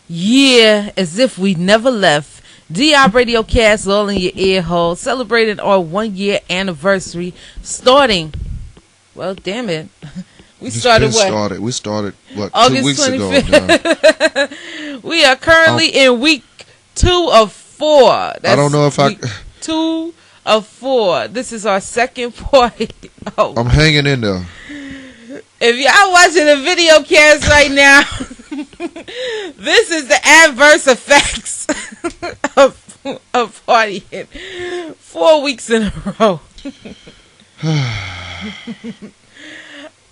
Yeah, as if we never left. D-Yale Radio Cast all in your ear hole, celebrating our 1 year anniversary, starting, well, damn it. We started what? We started, what, August 2 weeks 25th. Ago? We are currently in week 2 of 4. That's I don't know if week 2 of 4. This is our second party. Oh. I'm hanging in there. If y'all watching the video cast right now, this is the adverse effects of partying 4 weeks in a row.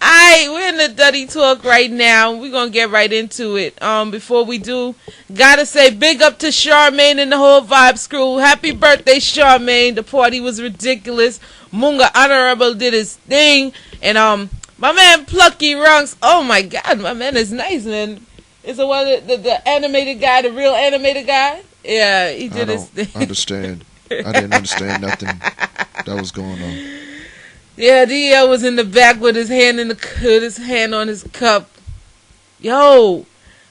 Alright, we're in the Dutty Talk right now. We're going to get right into it. Before we do, gotta say big up to Charmaine and the whole Vibes crew. Happy birthday, Charmaine. The party was ridiculous. Munga Honorable did his thing. And my man Plucky Runks. Oh my God, my man is nice, man. Is the one the animated guy, the real animated guy? Yeah, he did his thing. I didn't understand nothing that was going on. Yeah, D-Yale was in the back with his hand on his cup. Yo,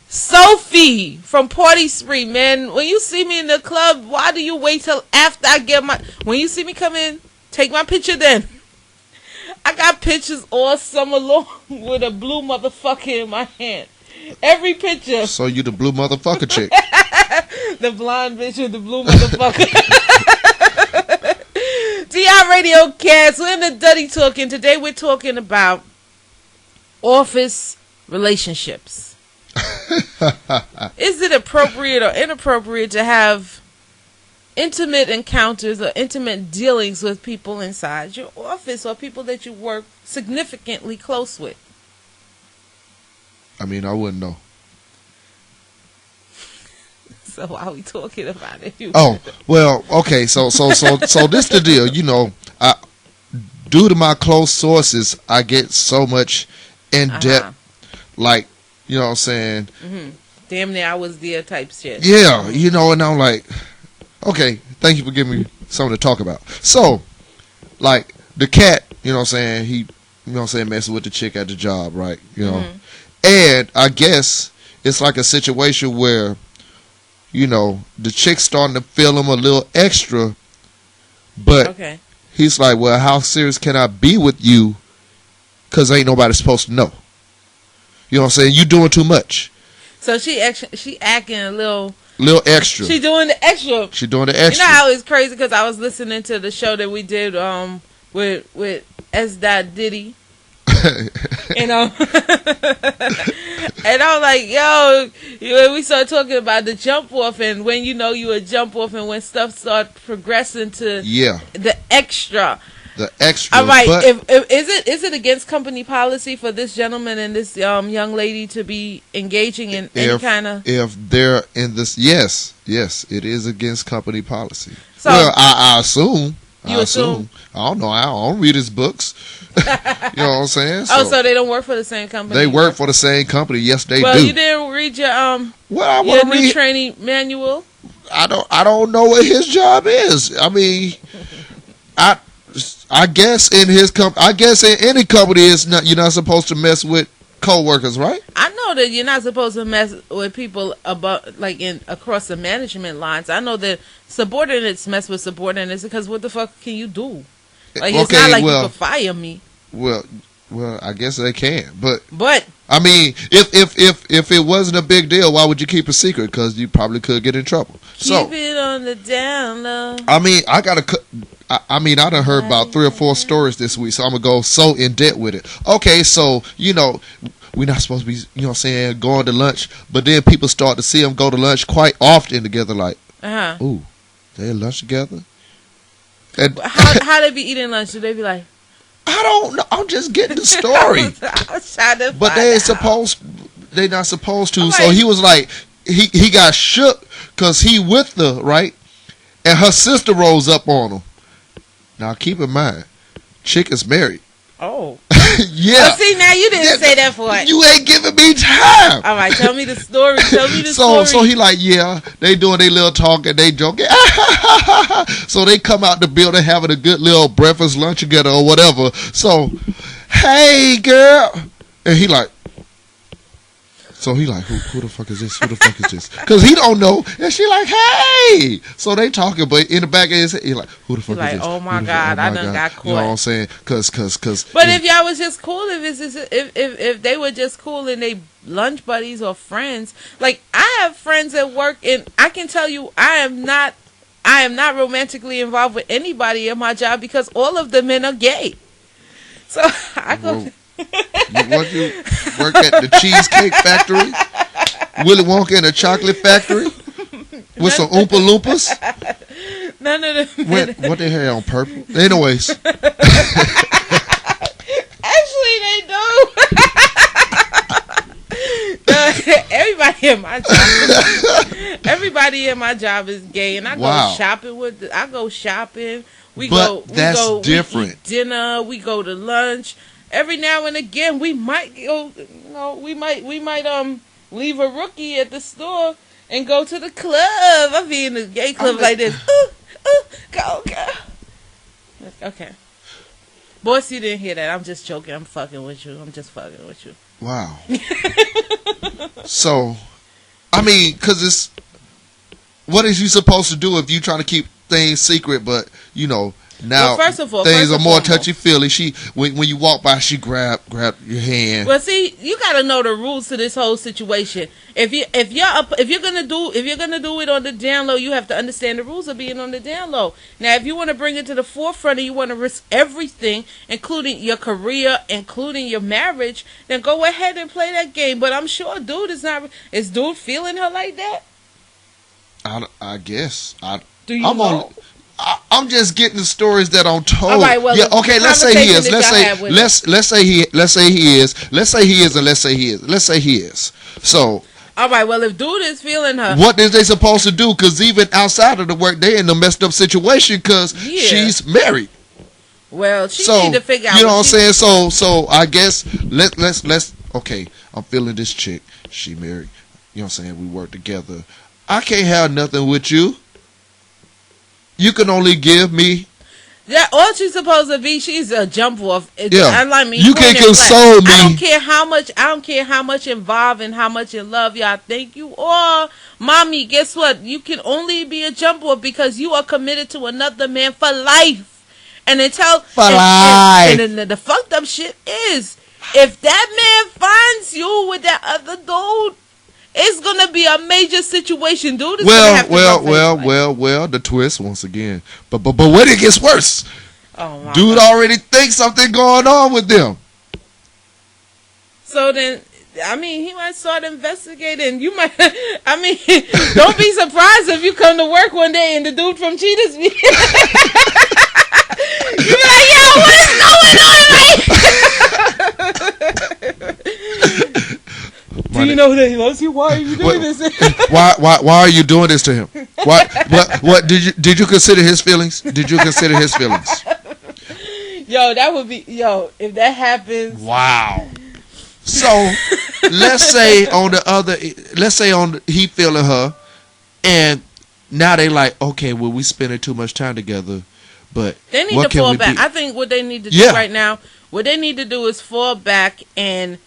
Sophie from Party Spree, man. When you see me in the club, why do you wait till after I get my... When you see me come in, take my picture then. I got pictures all summer long with a blue motherfucker in my hand. Every picture. So you the blue motherfucker chick. The blonde bitch with the blue motherfucker. D-Yale Radio Cast. We're in the Dutty Talk, and today we're talking about office relationships. Is it appropriate or inappropriate to have intimate encounters or intimate dealings with people inside your office or people that you work significantly close with? I mean, I wouldn't know. So why are we talking about it? Oh, well, okay. So this the deal. You know, due to my close sources, I get so much in depth, like, you know what I'm saying? Mm-hmm. Damn near I was there type shit. Yeah, you know, and I'm like, okay, thank you for giving me something to talk about. So, like, the cat, you know what I'm saying? He, you know what I'm saying, messing with the chick at the job, right? You know, and I guess it's like a situation where, you know, the chick's starting to feel him a little extra, but he's like, well, how serious can I be with you? Because ain't nobody supposed to know. You know what I'm saying? You doing too much. So she acting a little extra. She doing the extra. She doing the extra. You know how it's crazy because I was listening to the show that we did with S. Diddy. You know, and I'm like, yo, we started talking about the jump off, and when you know you a jump off, and when stuff start progressing to the extra. The extra. All right, is it against company policy for this gentleman and this young lady to be engaging in any kind of? If they're in this, yes, it is against company policy. So, well, I assume. You assume? I don't know. I don't read his books. You know what I'm saying? So they don't work for the same company? They work for the same company. Yes, they do. Well, you didn't read your new training manual? I don't know what his job is. I mean, I guess in his I guess in any company you're not supposed to mess with co-workers, right? I know that you're not supposed to mess with people across the management lines. I know that subordinates mess with subordinates because what the fuck can you do? Like, it's not like you can fire me. Well, I guess they can, but I mean, if it wasn't a big deal, why would you keep a secret? Because you probably could get in trouble. Keep it on the down low. I mean, I done heard about 3 or 4 stories this week, so I'm gonna go so in depth with it. Okay, so you know, we're not supposed to be, you know what I'm saying, going to lunch, but then people start to see them go to lunch quite often together, like, ooh, they at lunch together. And how they be eating lunch? Do they be like, I don't know. I'm just getting the story. I was trying to but they're not supposed to. So he was like, he got shook because he with her, right? And her sister rose up on him. Now keep in mind, chick is married. Oh. Yeah. Oh, see, now you didn't say that for it. You ain't giving me time. All right, tell me the story. So he like, yeah, they doing their little talk and they joking. So they come out the building having a good little breakfast, lunch together or whatever. So, hey, girl. And he like, So he like, who the fuck is this? Who the fuck is this? Because he don't know. And she like, hey. So they talking, but in the back of his head, he like, who the fuck is this? Oh my God, I done got caught. You know what I'm saying? Cause. But if y'all was just cool, if they were just cool and they lunch buddies or friends, like I have friends at work, and I can tell you, I am not romantically involved with anybody in my job because all of the men are gay. So I go. You work at the Cheesecake Factory? Willy Wonka in a chocolate factory? With some Oompa Loompas? None of them. What they had on purple? Anyways. Actually, they do. Everybody in my job is gay, and I go shopping. We go different. We eat dinner. We go to lunch. Every now and again, we might go. We might leave a rookie at the store and go to the club. I be in the gay club like this. Go. Okay. Boys, you didn't hear that. I'm just joking. I'm fucking with you. Wow. So, I mean, because it's, what is you supposed to do if you trying to keep things secret, but, you know, now first of all, things are more touchy-feely. When you walk by, she grab your hand. Well, see, you got to know the rules to this whole situation. If you're gonna do it on the down low, you have to understand the rules of being on the down low. Now, if you want to bring it to the forefront and you want to risk everything, including your career, including your marriage, then go ahead and play that game. But I'm sure dude is dude feeling her like that? I guess. Do you know? I'm just getting the stories that I'm told. All right, well, yeah, okay, let's say he is. Let's say he is. So, all right, well, if dude is feeling her, what is they supposed to do? Because even outside of the work, they in a messed up situation because she's married. Well, she need to figure out. You know what I'm saying? So I guess let's. Okay, I'm feeling this chick. She married. You know what I'm saying? We work together. I can't have nothing with you. You can only give me. Yeah, all she's supposed to be, she's a jump off. Yeah, like me, you can console me. I don't care how much involved and how much in love y'all think you are. Mommy, guess what? You can only be a jump off because you are committed to another man for life. And then and the fucked up shit is, if that man finds you with that other dude, it's gonna be a major situation, dude. Well. The twist once again, but when it gets worse, dude already thinks something going on with them. So then, I mean, he might start investigating. You might, I mean, don't be surprised if you come to work one day and the dude from Cheetahs be. You be like, yo, what is going on, right? Do you know that he loves you? Why are you doing this? Why are you doing this to him? What did you consider his feelings? Yo, that would be if that happens. Wow. So let's say he feeling her, and now they like, okay, well, we spending too much time together, but they need to fall back. I think what they need to do right now, what they need to do is fall back and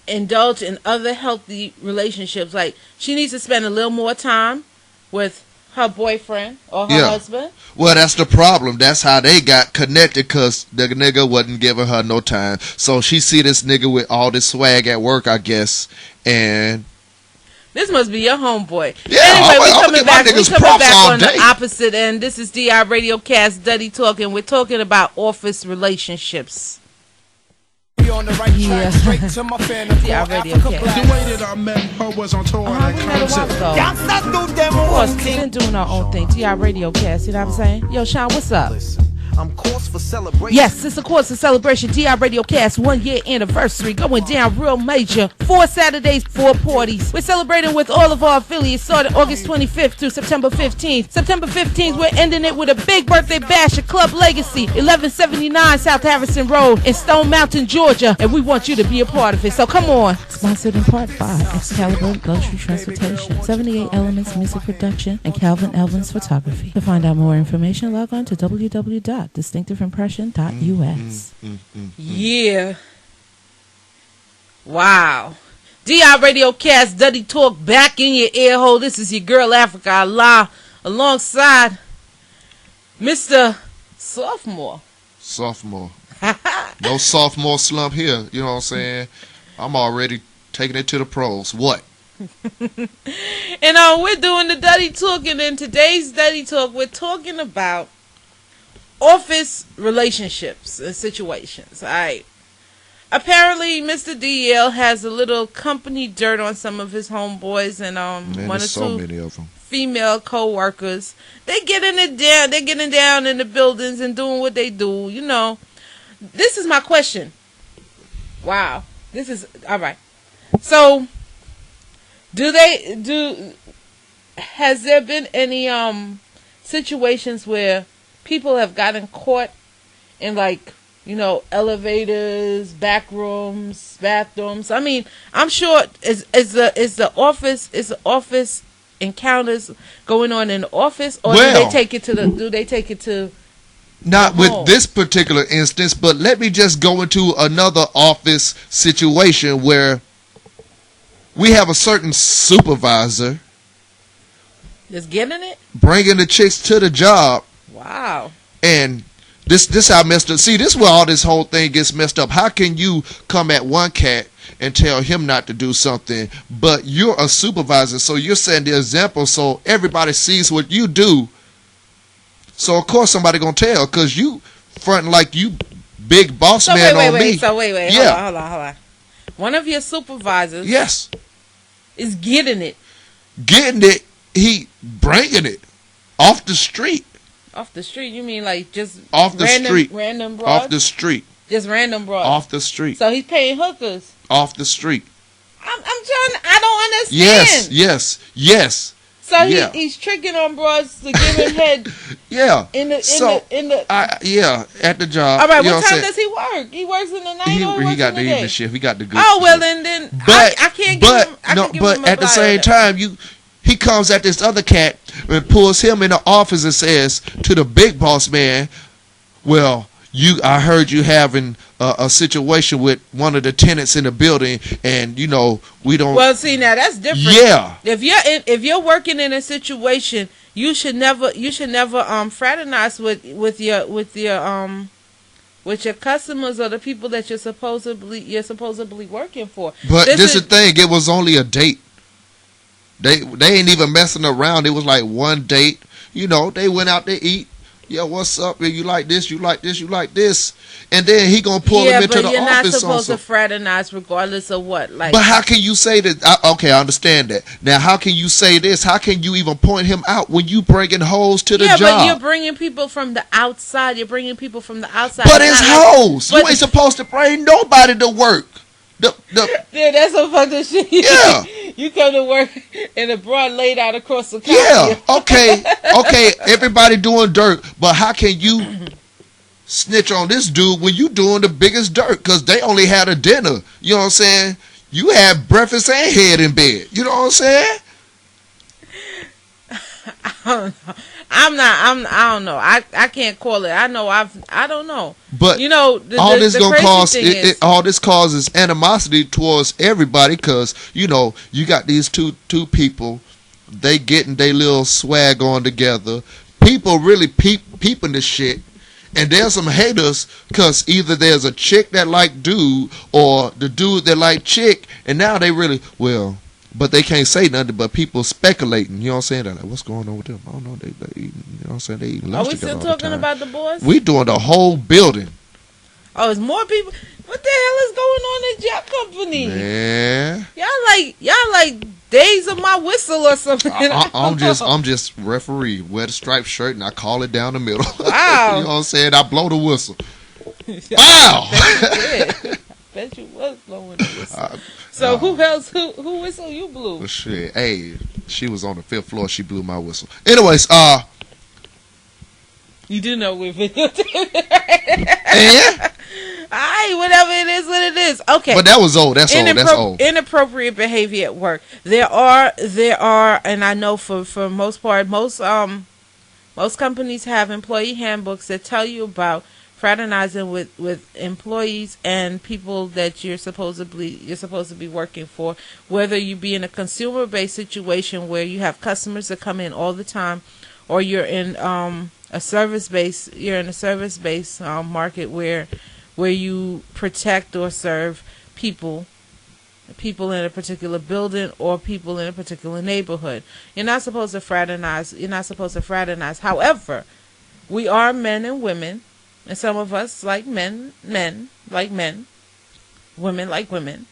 indulge in other healthy relationships. Like, she needs to spend a little more time with her boyfriend or her husband. Well, that's the problem. That's how they got connected, because the nigga wasn't giving her no time. So she see this nigga with all this swag at work, I guess, and this must be your homeboy. Yeah, anyway, we coming back on the opposite end. This is DI Radio Cast, Dutty Talking. We're talking about office relationships. On the right track, straight to my fan of Radio Cast. The way that I met her was on tour on that concert. Of course, we've been doing our own thing. TI Radio Cast, you know what I'm saying? Yo, Sean, what's up? I'm course for celebration. Yes, it's a course for celebration. DI Radio Cast 1 year anniversary going down real major. 4 Saturdays, 4 parties. We're celebrating with all of our affiliates starting August 25th through September 15th. September 15th, we're ending it with a big birthday bash at Club Legacy, 1179 South Harrison Road in Stone Mountain, Georgia. And we want you to be a part of it. So come on. Sponsored in part by Excalibur Luxury Transportation, 78 Elements Music Production, and Calvin Elvin's Photography. To find out more information, log on to www.distinctiveimpression.us. Yeah. Wow. D-Yale Radio Cast, Dutty Talk back in your ear hole. This is your girl Africa Allah alongside Mr. Sophomore. Sophomore. No sophomore slump here. You know what I'm saying? I'm already taking it to the pros. What? And we're doing the Dutty Talk, and in today's Dutty Talk, we're talking about office relationships and situations. All right. Apparently, Mr. D-Yale has a little company dirt on some of his homeboys and one or so two many of them. female co-workers. They're getting down in the buildings and doing what they do. You know, this is my question. Wow, this is all right. So, has there been any situations where people have gotten caught in, like, you know, elevators, back rooms, bathrooms? I mean, I'm sure is the office encounters going on in the office, or do they take it to not with this particular instance, but let me just go into another office situation where we have a certain supervisor just getting it, bringing the chicks to the job. Wow. And this how messed up. See, this is where all this whole thing gets messed up. How can you come at one cat and tell him not to do something, but you're a supervisor, so you're setting the example, so everybody sees what you do. So of course somebody gonna tell, cause you fronting like you big boss man on me. So wait. Yeah. Hold on. One of your supervisors, yes, is getting it. He bringing it off the street. Off the street? You mean like just off the street? Random broads? Off the street. Just random broads. Off the street. So he's paying hookers. Off the street. I'm trying. I don't understand. Yes. So he's tricking on broads to give him head. Yeah. At the job. All right. What time does he work? He works in the night. He got the evening shift. He got the good. Oh well, then I can't give him. But at the same time, he comes at this other cat and pulls him in the office and says to the big boss man, "Well, I heard you having a situation with one of the tenants in the building, and you know we don't." Well, see, now that's different. Yeah. If you're working in a situation, you should never fraternize with your customers or the people that you're supposedly working for. But this is the thing. It was only a date. They ain't even messing around. It was like one date. You know, they went out to eat. Yeah, what's up? You like this? You like this? You like this? And then he gonna pull him into the office. Yeah, but you're not supposed to fraternize regardless of what. Like, but how can you say that? Okay, I understand that. Now, how can you say this? How can you even point him out when you bringing hoes to the job? Yeah, but you're bringing people from the outside. But it's hoes. You ain't supposed to bring nobody to work. Yeah, that's some fucked up shit. Yeah. You come to work and a broad laid out across the counter. Yeah, okay. Everybody doing dirt, but how can you snitch on this dude when you doing the biggest dirt? Because they only had a dinner. You know what I'm saying? You had breakfast and head in bed. You know what I'm saying? I don't know. I can't call it. I don't know. But you know, all this gonna cause all this causes animosity towards everybody, because you know you got these two people, they getting their little swag on together. People really peeping this shit, and there's some haters because either there's a chick that like dude or the dude that like chick, and now they really But they can't say nothing, but people speculating. You know what I'm saying? They're like, what's going on with them? I don't know. They eating, you know what I'm saying? They eating lunch together. Are we still talking about the boys? We doing the whole building. Oh, it's more people. What the hell is going on at your company? Yeah. Y'all like days of my whistle or something. I'm just referee. Wear the striped shirt and I call it down the middle. Wow. You know what I'm saying? I blow the whistle. Wow. Bet you was blowing the whistle. So who whistle you blew? Well, shit. Hey, she was on the 5th floor. She blew my whistle. Anyways, you do know we're videotaping, right? Yeah. Alright, whatever it is, what it is. Okay. But that was old. That's old. Inappropriate behavior at work. There are, and I know for most part, most companies have employee handbooks that tell you about fraternizing with employees and people that you're supposed to be working for, whether you be in a consumer-based situation where you have customers that come in all the time, or you're in a service-based market where you protect or serve people in a particular building or people in a particular neighborhood. You're not supposed to fraternize. However, we are men and women, and some of us like men like men, women like women.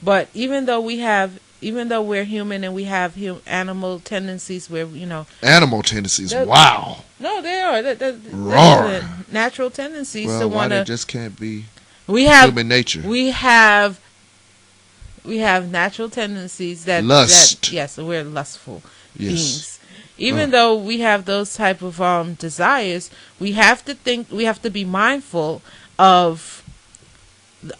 But even though we're human and we have animal tendencies, where animal tendencies. Wow. No, they are. Roar. Natural tendencies well, to want to. Why they just can't be. We have human nature. We have natural tendencies that lust. Yes, we're lustful beings. Even though we have those type of desires, we have to be mindful of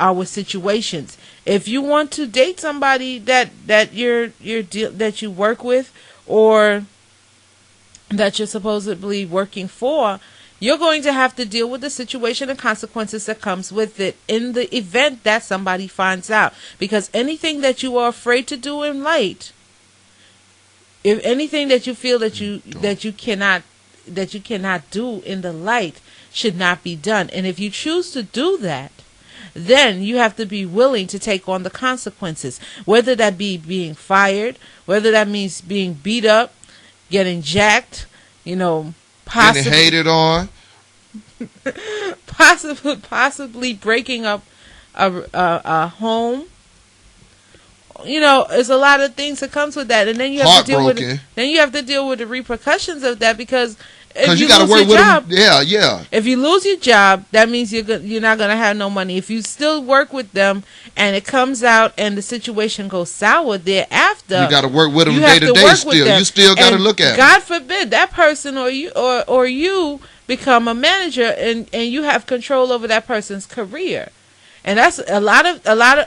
our situations. If you want to date somebody that you work with, or that you're supposedly working for, you're going to have to deal with the situation and consequences that comes with it in the event that somebody finds out. Because anything that you are afraid to do in light, if anything that you feel that you cannot do in the light, should not be done. And if you choose to do that, then you have to be willing to take on the consequences, whether that be being fired, whether that means being beat up, getting jacked, possibly getting hated on, possibly breaking up a home. There's a lot of things that comes with that, and then you have to deal with the repercussions of that, because if you lose your job, if you lose your job, that means you're not gonna have no money. If you still work with them and it comes out and the situation goes sour thereafter, you got to work with them day to day. You still got to look at it. God forbid that person or you become a manager and you have control over that person's career. And that's a lot of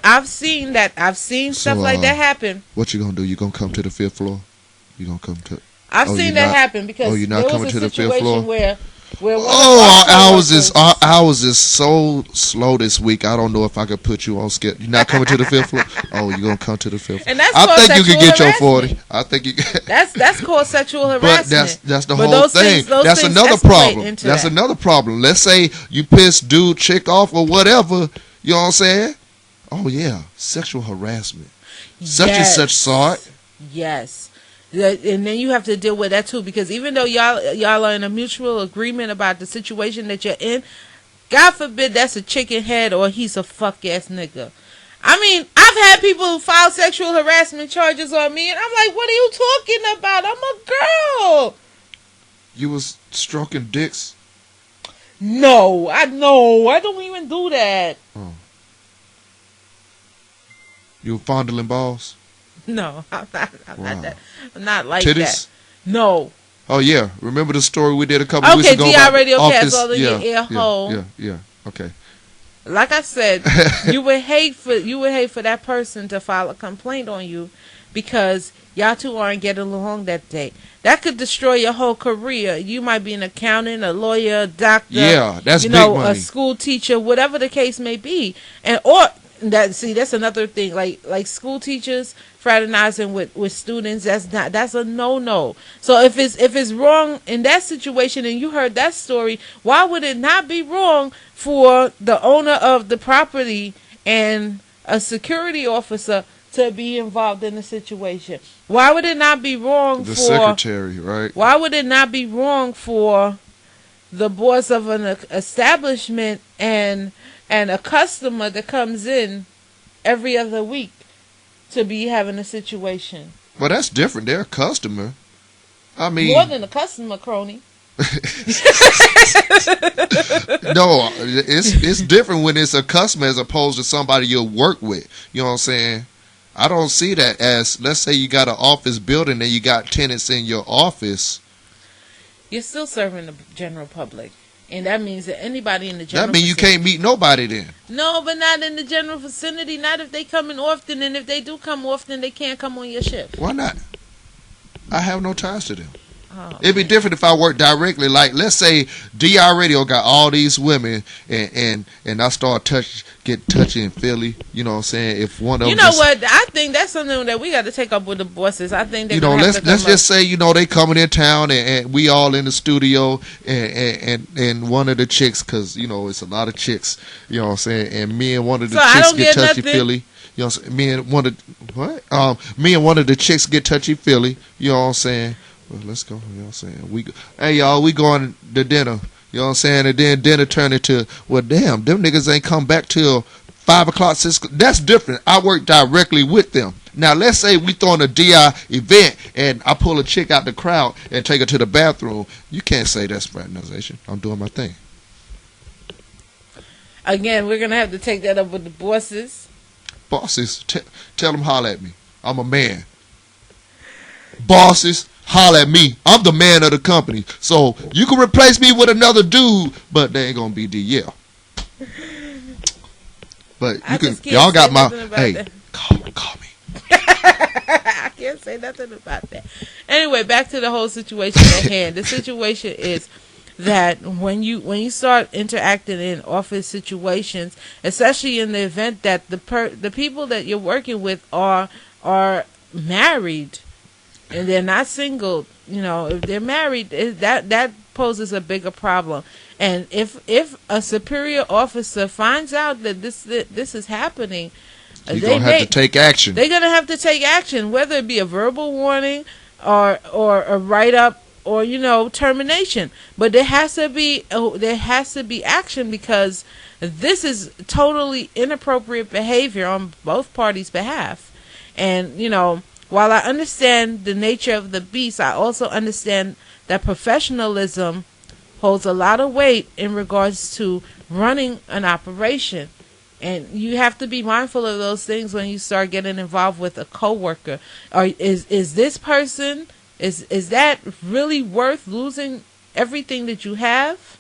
I've seen stuff like that happen. What you gonna do? You gonna come to the 5th floor? You gonna come to? I've seen that happen, because you're not coming to the 5th floor. Where our hours is so slow this week. I don't know if I could put you on schedule. You're not coming to the 5th floor. Oh, you're gonna come to the 5th floor. And that's I think you can get harassment. your 40. I think you. That's called sexual harassment. But that's the whole thing. That's another problem. That's another problem. Let's say you piss dude, chick off, or whatever. You know what I'm saying? Oh yeah, sexual harassment. Such and such sort. Yes. And then you have to deal with that too, because even though y'all are in a mutual agreement about the situation that you're in, God forbid that's a chicken head or he's a fuck ass nigga. I mean, I've had people file sexual harassment charges on me, and I'm like, what are you talking about? I'm a girl. You was stroking dicks? No, I don't even do that. Oh. You were fondling balls? No, I'm not that. I'm not like Titties? that. No. Oh yeah, remember the story we did a couple weeks ago? Okay, D-Yale Radio Cast all in your ear hole. Yeah. Okay. Like I said, you would hate for that person to file a complaint on you because y'all two aren't getting along that day. That could destroy your whole career. You might be an accountant, a lawyer, a doctor. Yeah, that's big money. A school teacher, whatever the case may be, that's another thing. Like school teachers fraternizing with students. That's a no. So if it's wrong in that situation, and you heard that story, why would it not be wrong for the owner of the property and a security officer to be involved in the situation? Why would it not be wrong for the secretary, right? Why would it not be wrong for the boss of an establishment and a customer that comes in every other week to be having a situation? Well, that's different. They're a customer. I mean, more than a customer, crony. No, it's different when it's a customer as opposed to somebody you'll work with. You know what I'm saying? I don't see that as, let's say you got an office building and you got tenants in your office. You're still serving the general public. And that means that anybody in the general That means you can't meet nobody then. No, but not in the general vicinity. Not if they come in often. And if they do come often, they can't come on your shift. Why not? I have no ties to them. It'd be different if I worked directly. Like, let's say D-Yale Radio got all these women, and I start get touchy and feely. You know what I'm saying? If one of them, what? I think that's something that we got to take up with the bosses. I think they're let's just say they coming in town and we all in the studio and one of the chicks, because it's a lot of chicks. You know what I'm saying? And me and one of the chicks get touchy feely. You know what I'm saying? Me and one of the chicks get touchy feely. You know what I'm saying? Well, let's go. You know what I'm saying? Hey y'all, we going to dinner. You know what I'm saying? And then dinner turned into, well, damn, them niggas ain't come back till 5 o'clock, 6 o'clock. That's different. I work directly with them. Now, let's say we throwing a DI event and I pull a chick out the crowd and take her to the bathroom. You can't say that's fraternization. I'm doing my thing. Again, we're going to have to take that up with the bosses. Bosses, tell them holler at me. I'm a man. Bosses, holler at me. I'm the man of the company. So you can replace me with another dude, but they ain't gonna be D-Yale. But y'all got my call me. I can't say nothing about that. Anyway, back to the whole situation at hand. The situation is that when you start interacting in office situations, especially in the event that the people that you're working with are married and they're not single, if they're married, that poses a bigger problem. And if a superior officer finds out that this is happening, they're gonna have to take action. They're gonna have to take action, whether it be a verbal warning or a write up or termination. But there has to be action, because this is totally inappropriate behavior on both parties' behalf. And while I understand the nature of the beast, I also understand that professionalism holds a lot of weight in regards to running an operation. And you have to be mindful of those things when you start getting involved with a coworker. Or is this person, is that really worth losing everything that you have?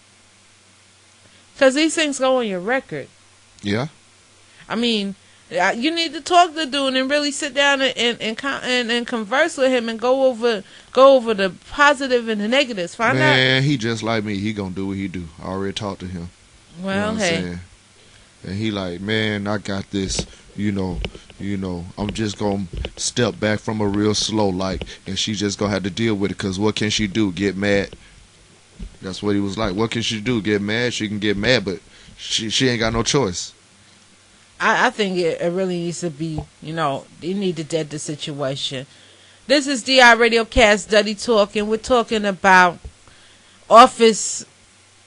Because these things go on your record. Yeah. I mean, you need to talk to the dude and really sit down and converse with him and go over the positive and the negatives. Find out. Man, he just like me. He gonna do what he do. I already talked to him. Well, hey. And he like, man, I got this. I'm just gonna step back from her real slow, like, and she just gonna have to deal with it. Cause what can she do? Get mad? That's what he was like. What can she do? Get mad? She can get mad, but she ain't got no choice. I think it really needs to be, you need to dead the situation. This is DI Radio Cast Dutty Talk, and we're talking about office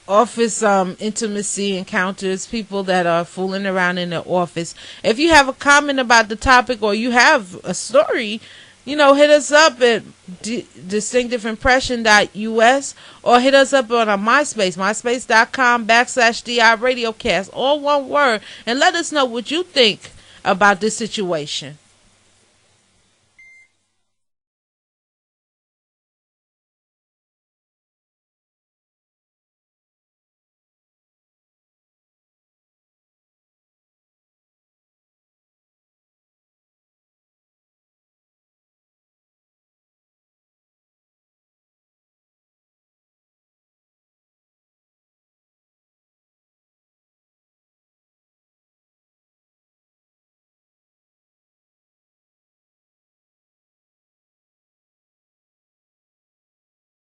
intimacy encounters, people that are fooling around in the office. If you have a comment about the topic or you have a story, hit us up at distinctiveimpression.us or hit us up on our MySpace, myspace.com/DI Radio Cast, all one word, and let us know what you think about this situation.